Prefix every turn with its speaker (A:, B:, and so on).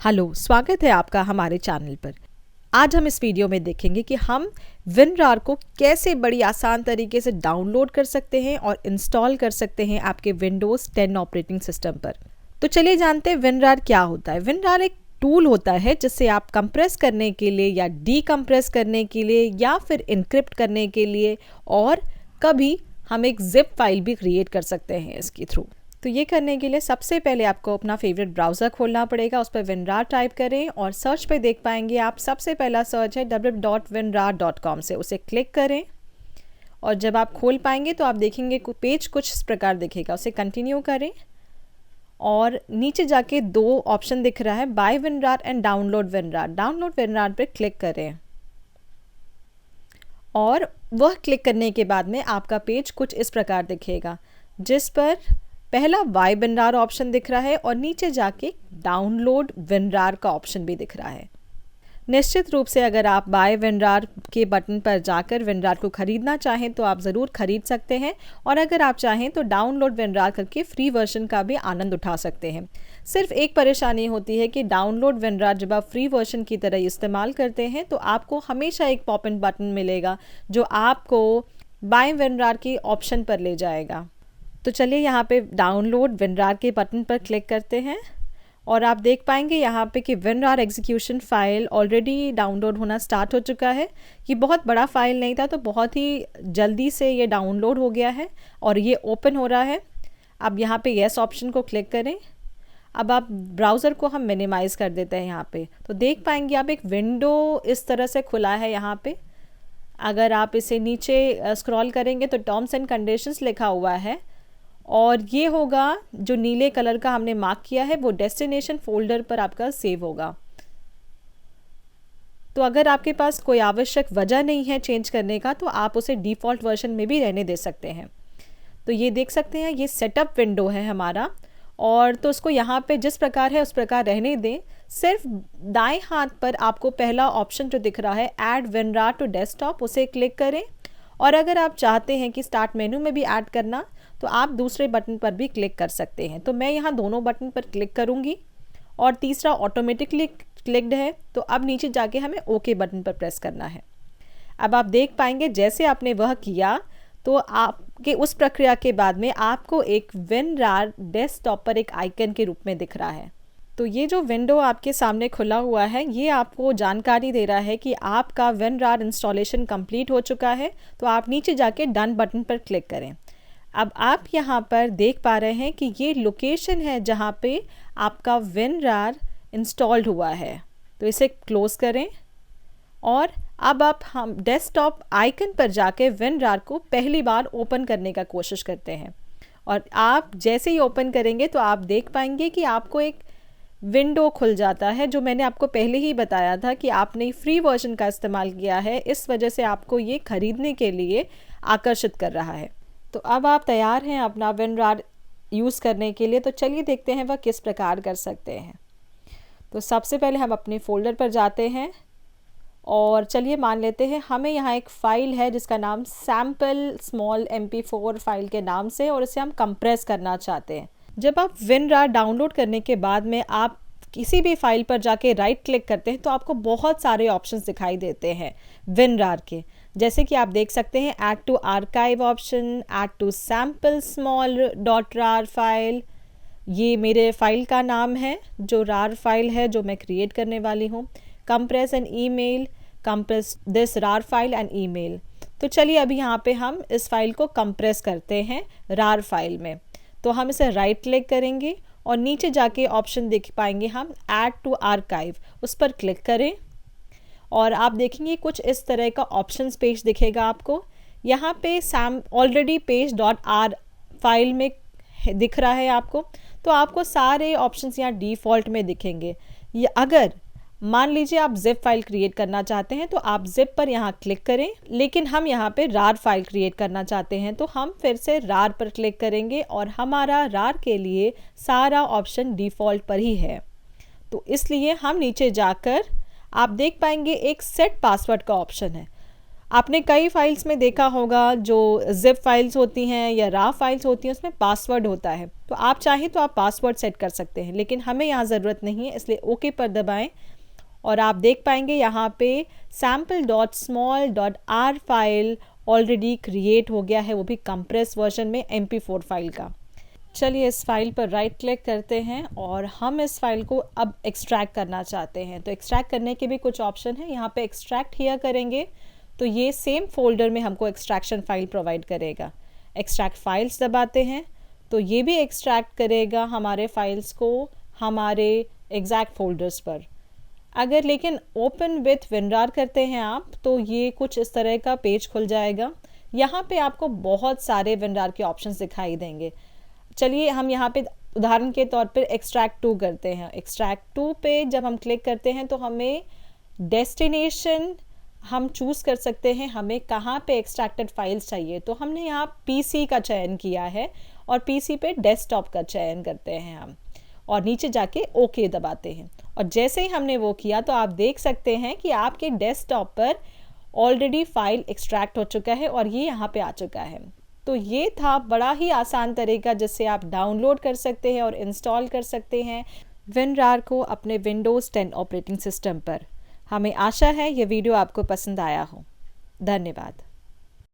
A: Hello, स्वागत है आपका हमारे चैनल पर। आज हम इस वीडियो में देखेंगे कि हम WinRAR को कैसे बड़ी आसान तरीके से डाउनलोड कर सकते हैं और इंस्टॉल कर सकते हैं आपके विंडोज़ 10 ऑपरेटिंग सिस्टम पर। तो चलिए जानते हैं WinRAR क्या होता है। WinRAR एक टूल होता है जिससे आप कंप्रेस करने के लिए या डीकम्प्रेस करने के लिए या फिर इनक्रिप्ट करने के लिए और कभी हम एक जिप फाइल भी क्रिएट कर सकते हैं इसके थ्रू। तो ये करने के लिए सबसे पहले आपको अपना फेवरेट ब्राउज़र खोलना पड़ेगा, उस पर WinRAR टाइप करें और सर्च पे देख पाएंगे आप सबसे पहला सर्च है www.winrar.com से, उसे क्लिक करें और जब आप खोल पाएंगे तो आप देखेंगे पेज कुछ इस प्रकार दिखेगा, उसे कंटिन्यू करें और नीचे जाके दो ऑप्शन दिख रहा है, by WinRAR and download WinRAR। Download WinRAR पर क्लिक करें और वह क्लिक करने के बाद में आपका पेज कुछ इस प्रकार दिखेगा, जिस पर पहला बाय WinRAR ऑप्शन दिख रहा है और नीचे जाके डाउनलोड WinRAR का ऑप्शन भी दिख रहा है। निश्चित रूप से अगर आप बाय WinRAR के बटन पर जाकर WinRAR को ख़रीदना चाहें तो आप ज़रूर ख़रीद सकते हैं और अगर आप चाहें तो डाउनलोड WinRAR करके फ्री वर्जन का भी आनंद उठा सकते हैं। सिर्फ एक परेशानी होती है कि डाउनलोड WinRAR जब आप फ्री वर्जन की तरह इस्तेमाल करते हैं तो आपको हमेशा एक पॉप इन बटन मिलेगा जो आपको बाय WinRAR की ऑप्शन पर ले जाएगा। तो चलिए यहाँ पे डाउनलोड WinRAR के बटन पर क्लिक करते हैं और आप देख पाएंगे यहाँ पे कि WinRAR execution file already download होना स्टार्ट हो चुका है। ये बहुत बड़ा फ़ाइल नहीं था तो बहुत ही जल्दी से ये डाउनलोड हो गया है और ये ओपन हो रहा है। अब यहाँ पे येस ऑप्शन को क्लिक करें। अब आप ब्राउज़र को हम मिनिमाइज़ कर देते हैं यहाँ पे, तो देख पाएंगे आप एक विंडो इस तरह से खुला है। यहाँ पे अगर आप इसे नीचे स्क्रॉल करेंगे तो टर्म्स एंड कंडीशंस लिखा हुआ है और ये होगा जो नीले कलर का हमने मार्क किया है वो डेस्टिनेशन फोल्डर पर आपका सेव होगा। तो अगर आपके पास कोई आवश्यक वजह नहीं है चेंज करने का तो आप उसे डिफ़ॉल्ट वर्जन में भी रहने दे सकते हैं। तो ये देख सकते हैं ये सेटअप विंडो है हमारा और तो उसको यहाँ पे जिस प्रकार है उस प्रकार रहने दें। सिर्फ दाएं हाथ पर आपको पहला ऑप्शन जो दिख रहा है ऐड WinRAR टू डेस्कटॉप, उसे क्लिक करें और अगर आप चाहते हैं कि स्टार्ट मेनू में भी ऐड करना तो आप दूसरे बटन पर भी क्लिक कर सकते हैं। तो मैं यहाँ दोनों बटन पर क्लिक करूँगी और तीसरा ऑटोमेटिकली क्लिक्ड है, तो अब नीचे जाके हमें ओके बटन पर प्रेस करना है। अब आप देख पाएंगे जैसे आपने वह किया तो आपके उस प्रक्रिया के बाद में आपको एक WinRAR डेस्कटॉप पर एक आइकन के रूप में दिख रहा है। तो ये जो विंडो आपके सामने खुला हुआ है ये आपको जानकारी दे रहा है कि आपका WinRAR इंस्टॉलेशन कंप्लीट हो चुका है। तो आप नीचे जाके डन बटन पर क्लिक करें। अब आप यहाँ पर देख पा रहे हैं कि ये लोकेशन है जहाँ पे आपका WinRAR इंस्टॉल्ड हुआ है। तो इसे क्लोज़ करें और अब आप हम डेस्कटॉप आइकन पर जाके WinRAR को पहली बार ओपन करने का कोशिश करते हैं और आप जैसे ही ओपन करेंगे तो आप देख पाएंगे कि आपको एक विंडो खुल जाता है। जो मैंने आपको पहले ही बताया था कि आपने फ्री वर्जन का इस्तेमाल किया है, इस वजह से आपको ये ख़रीदने के लिए आकर्षित कर रहा है। तो अब आप तैयार हैं अपना WinRAR यूज़ करने के लिए। तो चलिए देखते हैं वह किस प्रकार कर सकते हैं। तो सबसे पहले हम अपने फ़ोल्डर पर जाते हैं और चलिए मान लेते हैं हमें यहाँ एक फ़ाइल है जिसका नाम सैम्पल स्मॉल MP4 फाइल के नाम से और इसे हम कंप्रेस करना चाहते हैं। जब आप WinRAR डाउनलोड करने के बाद में आप किसी भी फाइल पर जाके राइट क्लिक करते हैं तो आपको बहुत सारे ऑप्शंस दिखाई देते हैं WinRAR के, जैसे कि आप देख सकते हैं add to archive option, add to sample small .rar file, ये मेरे फाइल का नाम है जो RAR फाइल है जो मैं क्रिएट करने वाली हूँ, compress an email, compress this RAR file and email. तो चलिए अभी यहाँ पे हम इस फाइल को कंप्रेस करते हैं RAR फाइल में। तो हम इसे राइट क्लिक करेंगे और नीचे जाके ऑप्शन देख पाएंगे हम ऐड टू आर्काइव, उस पर क्लिक करें और आप देखेंगे कुछ इस तरह का ऑप्शंस पेज दिखेगा आपको। यहाँ पे ऑलरेडी पेज .r फाइल में दिख रहा है आपको, तो आपको सारे ऑप्शंस यहाँ डिफ़ॉल्ट में दिखेंगे। ये अगर मान लीजिए आप ज़िप फाइल क्रिएट करना चाहते हैं तो आप ज़िप पर यहाँ क्लिक करें, लेकिन हम यहाँ पे RAR फाइल क्रिएट करना चाहते हैं तो हम फिर से RAR पर क्लिक करेंगे और हमारा RAR के लिए सारा ऑप्शन डिफ़ॉल्ट पर ही है। तो इसलिए हम नीचे जाकर आप देख पाएंगे एक सेट पासवर्ड का ऑप्शन है। आपने कई फाइल्स में देखा होगा जो ज़िप फाइल्स होती हैं या राव फाइल्स होती हैं, उसमें पासवर्ड होता है। तो आप चाहें तो आप पासवर्ड सेट कर सकते हैं, लेकिन हमें यहाँ ज़रूरत नहीं है, इसलिए ओके पर दबाएं और आप देख पाएंगे यहाँ पे sample.small.r फाइल ऑलरेडी क्रिएट हो गया है, वो भी कंप्रेस वर्जन में MP4 फाइल का। चलिए इस फाइल पर राइट क्लिक करते हैं और हम इस फाइल को अब एक्सट्रैक्ट करना चाहते हैं। तो एक्सट्रैक्ट करने के भी कुछ ऑप्शन है, यहाँ पे एक्सट्रैक्ट हियर करेंगे तो ये सेम फोल्डर में हमको एक्सट्रैक्शन फाइल प्रोवाइड करेगा। एक्सट्रैक्ट फाइल्स दबाते हैं तो ये भी एक्सट्रैक्ट करेगा हमारे फाइल्स को हमारे एग्जैक्ट फोल्डर्स पर। अगर लेकिन ओपन विथ WinRAR करते हैं आप तो ये कुछ इस तरह का पेज खुल जाएगा। यहाँ पे आपको बहुत सारे WinRAR के ऑप्शंस दिखाई देंगे। चलिए हम यहाँ पे उदाहरण के तौर पर एक्सट्रैक्ट टू करते हैं। एक्सट्रैक्ट टू पे जब हम क्लिक करते हैं तो हमें डेस्टिनेशन हम चूज़ कर सकते हैं, हमें कहाँ पे एक्सट्रैक्टेड फाइल्स चाहिए। तो हमने यहाँ PC का चयन किया है और PC पे डेस्कटॉप का चयन करते हैं हम, और नीचे जाके ओके दबाते हैं। और जैसे ही हमने वो किया तो आप देख सकते हैं कि आपके डेस्कटॉप पर ऑलरेडी फाइल एक्सट्रैक्ट हो चुका है और ये यहाँ पे आ चुका है। तो ये था बड़ा ही आसान तरीका जिससे आप डाउनलोड कर सकते हैं और इंस्टॉल कर सकते हैं WinRAR को अपने Windows 10 ऑपरेटिंग सिस्टम पर। हमें आशा है ये वीडियो आपको पसंद आया हो। धन्यवाद।